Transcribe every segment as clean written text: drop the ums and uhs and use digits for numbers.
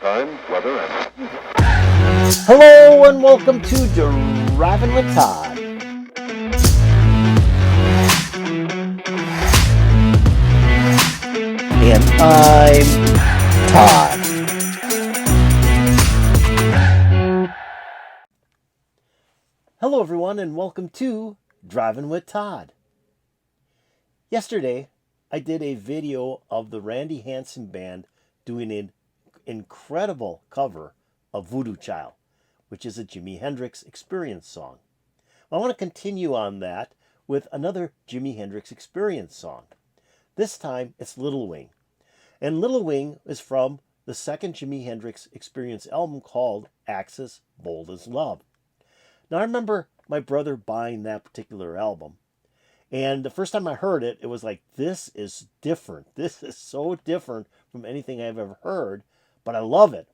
time, weather, and... Hello and welcome to Driving with Todd. And I'm Todd. Hello everyone and welcome to Driving with Todd. Yesterday I did a video of the Randy Hansen Band doing an incredible cover of Voodoo Child, which is a Jimi Hendrix Experience song. I want to continue on that with another Jimi Hendrix Experience song. This time it's Little Wing. And Little Wing is from the second Jimi Hendrix Experience album called Axis Bold as Love. Now I remember my brother buying that particular album. And the first time I heard it, it was like, this is different. This is so different from anything I've ever heard, but I love it.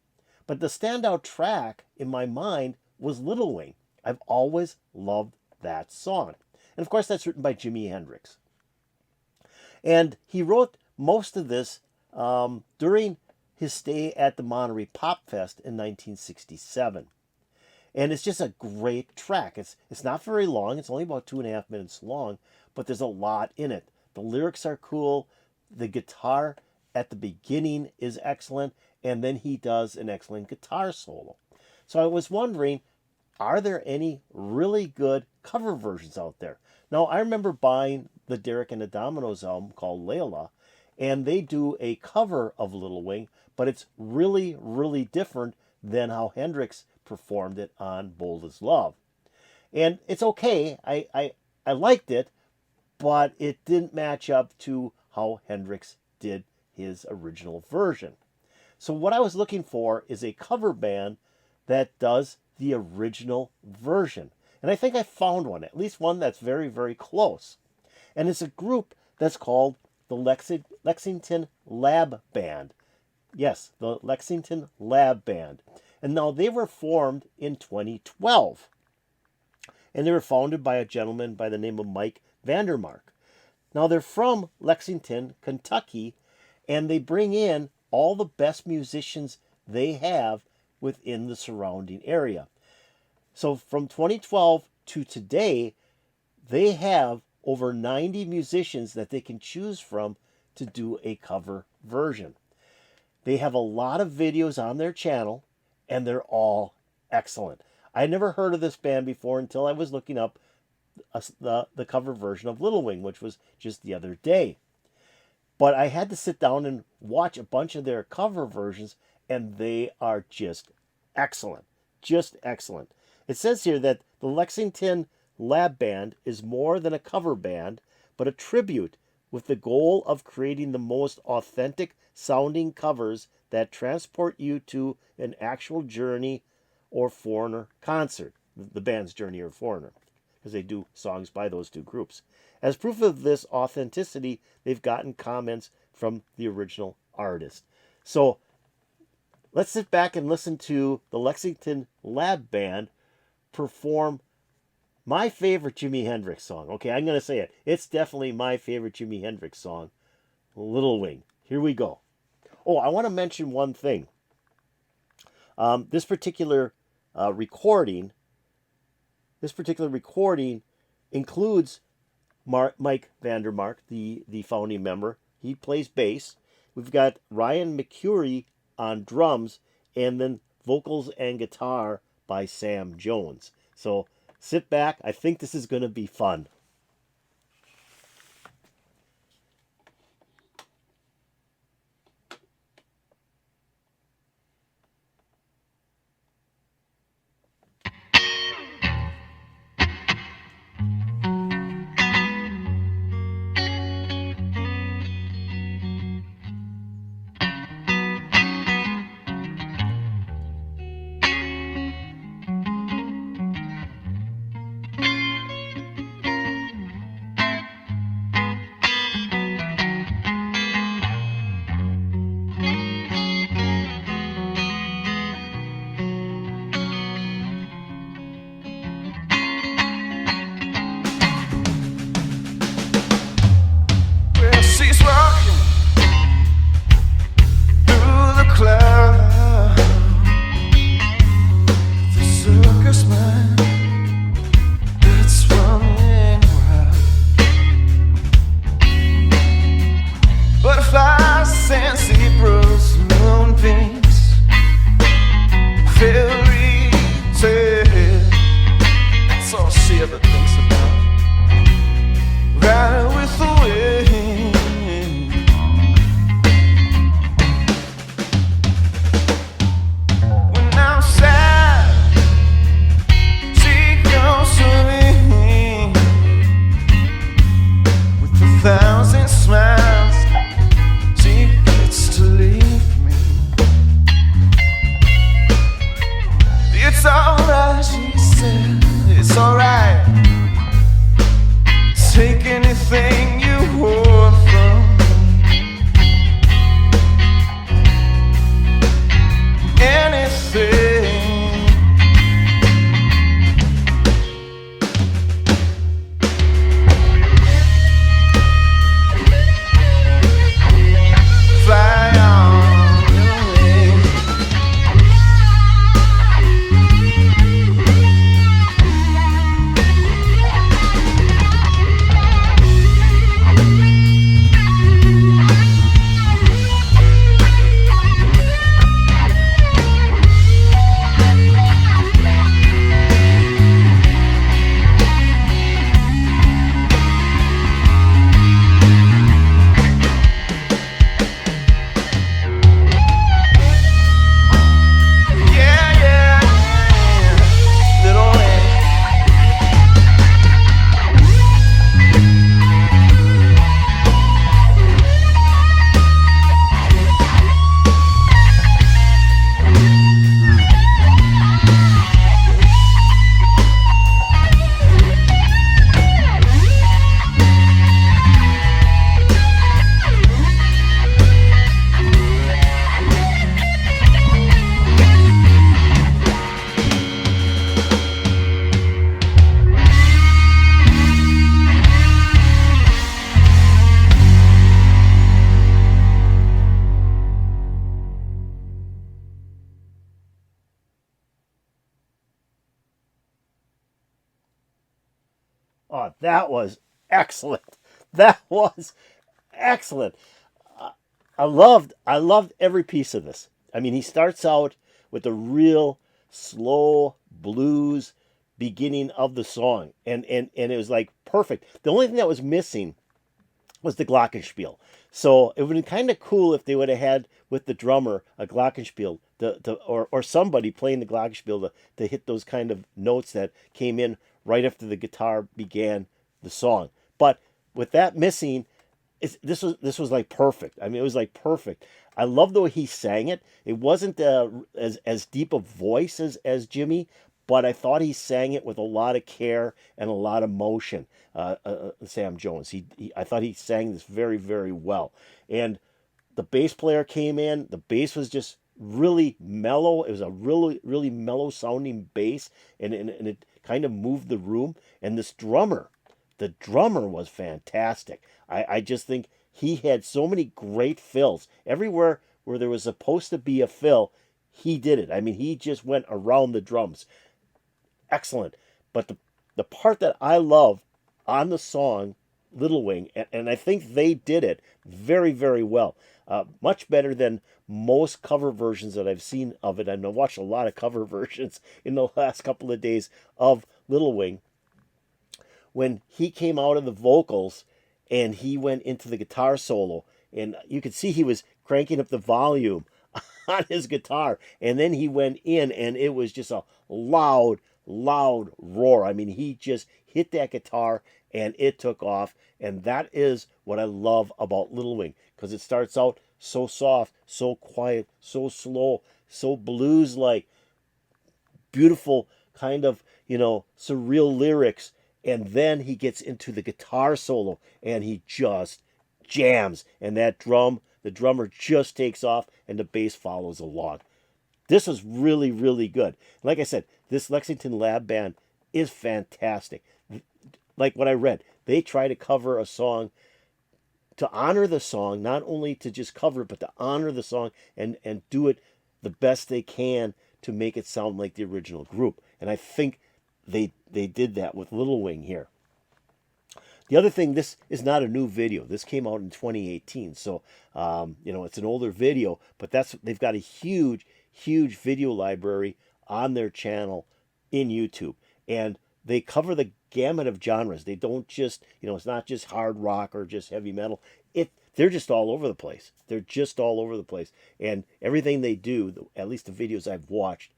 But the standout track in my mind was Little Wing. I've always loved that song. And of course, that's written by Jimi Hendrix. And he wrote most of this during his stay at the Monterey Pop Fest in 1967. And it's just a great track. It's not very long. It's only about 2.5 minutes long, but there's a lot in it. The lyrics are cool. The guitar at the beginning is excellent. And then he does an excellent guitar solo. So I was wondering, are there any really good cover versions out there? Now, I remember buying the Derek and the Dominoes album called Layla, and they do a cover of Little Wing, but it's really, really different than how Hendrix performed it on Bold as Love. And it's okay. I liked it, but it didn't match up to how Hendrix did his original version. So what I was looking for is a cover band that does the original version. And I think I found one, at least one that's very, very close. And it's a group that's called the Lexington Lab Band. Yes, the Lexington Lab Band. And now they were formed in 2012. And they were founded by a gentleman by the name of Mike Vandemark. Now they're from Lexington, Kentucky, and they bring in all the best musicians they have within the surrounding area. So from 2012 to today, they have over 90 musicians that they can choose from to do a cover version. They have a lot of videos on their channel, and they're all excellent. I had never heard of this band before until I was looking up the cover version of Little Wing, which was just the other day. But I had to sit down and watch a bunch of their cover versions, and they are just excellent. Just excellent. It says here that the Lexington Lab Band is more than a cover band, but a tribute with the goal of creating the most authentic sounding covers that transport you to an actual Journey or Foreigner concert. The band's Journey or Foreigner, because they do songs by those two groups. As proof of this authenticity, they've gotten comments from the original artist. So let's sit back and listen to the Lexington Lab Band perform my favorite Jimi Hendrix song. Okay, I'm going to say it. It's definitely my favorite Jimi Hendrix song, Little Wing. Here we go. Oh, I want to mention one thing. This particular recording includes Mike Vandemark, the founding member. He plays bass. We've got Ryan McQuerry on drums, and then vocals and guitar by Sam Jones. So sit back. I think this is going to be fun. It's alright, she said, it's alright. Take anything you want from me. Anything. Fly on your way. Oh, that was excellent. That was excellent. I loved every piece of this. I mean, he starts out with a real slow blues beginning of the song, and it was like perfect. The only thing that was missing was the glockenspiel. So it would have been kind of cool if they would have had with the drummer a glockenspiel, or somebody playing the glockenspiel to hit those kind of notes that came in right after the guitar began the song. But with that missing, this was like perfect. I mean, it was like perfect. I love the way he sang it. It wasn't as deep a voice as Jimi, but I thought he sang it with a lot of care and a lot of motion. Sam Jones. I thought he sang this very, very well. And the bass player came in. The bass was just really mellow. It was a really, really mellow sounding bass, and it kind of moved the room. And this drummer, the drummer was fantastic. I just think he had so many great fills. Everywhere where there was supposed to be a fill, he did it. I mean, he just went around the drums. Excellent. But the part that I love on the song Little Wing, and I think they did it very, very well. Much better than most cover versions that I've seen of it. And I've watched a lot of cover versions in the last couple of days of Little Wing. When he came out of the vocals and he went into the guitar solo, and you could see he was cranking up the volume on his guitar, and then he went in, and it was just a loud, loud roar. I mean, he just hit that guitar and it took off. And that is what I love about Little Wing, because it starts out so soft, so quiet, so slow, so blues like, beautiful kind of, surreal lyrics. And then he gets into the guitar solo and he just jams. And the drummer just takes off and the bass follows along. This was really, really good. Like I said, this Lexington Lab Band is fantastic. Like what I read, they try to cover a song to honor the song, not only to just cover it, but to honor the song and do it the best they can to make it sound like the original group. And I think they did that with Little Wing here. The other thing, this is not a new video. This came out in 2018, so it's an older video, but they've got a huge, huge video library on their channel in YouTube, and they cover the gamut of genres. They don't just, it's not just hard rock or just heavy metal. They're just all over the place. They're just all over the place, and everything they do, at least the videos I've watched,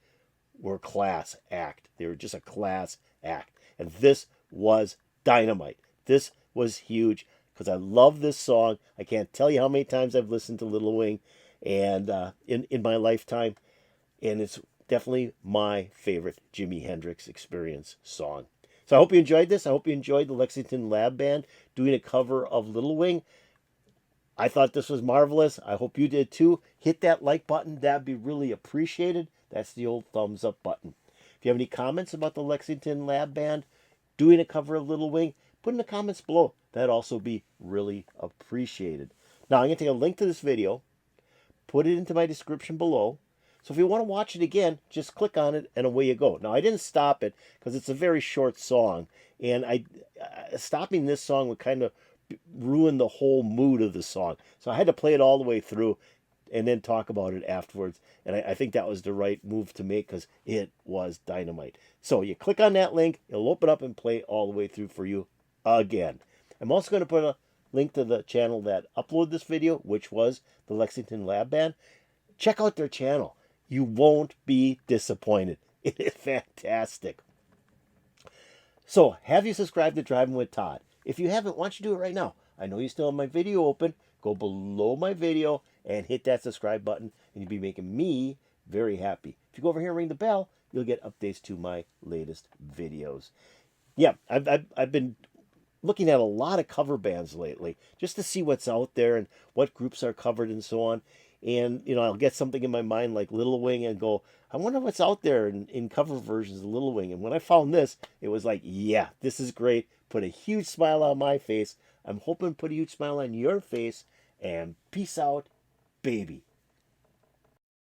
were class act. They were just a class act, and this was dynamite. This was huge because I love this song. I can't tell you how many times I've listened to Little Wing, and in my lifetime, and it's definitely my favorite Jimi Hendrix Experience song. So I hope you enjoyed this. I hope you enjoyed the Lexington Lab Band doing a cover of Little Wing. I thought this was marvelous. I hope you did too. Hit that like button. That'd be really appreciated. That's the old thumbs up button. If you have any comments about the Lexington Lab Band doing a cover of Little Wing, put in the comments below. That'd also be really appreciated. Now I'm going to take a link to this video, put it into my description below. So if you want to watch it again, just click on it and away you go. Now I didn't stop it because it's a very short song, and stopping this song would kind of ruin the whole mood of the song. So I had to play it all the way through and then talk about it afterwards. And I think that was the right move to make because it was dynamite. So you click on that link, it'll open up and play all the way through for you again. I'm also going to put a link to the channel that uploaded this video, which was the Lexington Lab Band. Check out their channel. You won't be disappointed. It is fantastic. So, have you subscribed to Driving with Todd? If you haven't, why don't you do it right now? I know you still have my video open. Go below my video and hit that subscribe button, and you'll be making me very happy. If you go over here and ring the bell, you'll get updates to my latest videos. Yeah, I've been looking at a lot of cover bands lately just to see what's out there and what groups are covered and so on. And, I'll get something in my mind like Little Wing and go, I wonder what's out there in cover versions of Little Wing. And when I found this, it was like, yeah, this is great. Put a huge smile on my face. I'm hoping to put a huge smile on your face. And peace out, baby.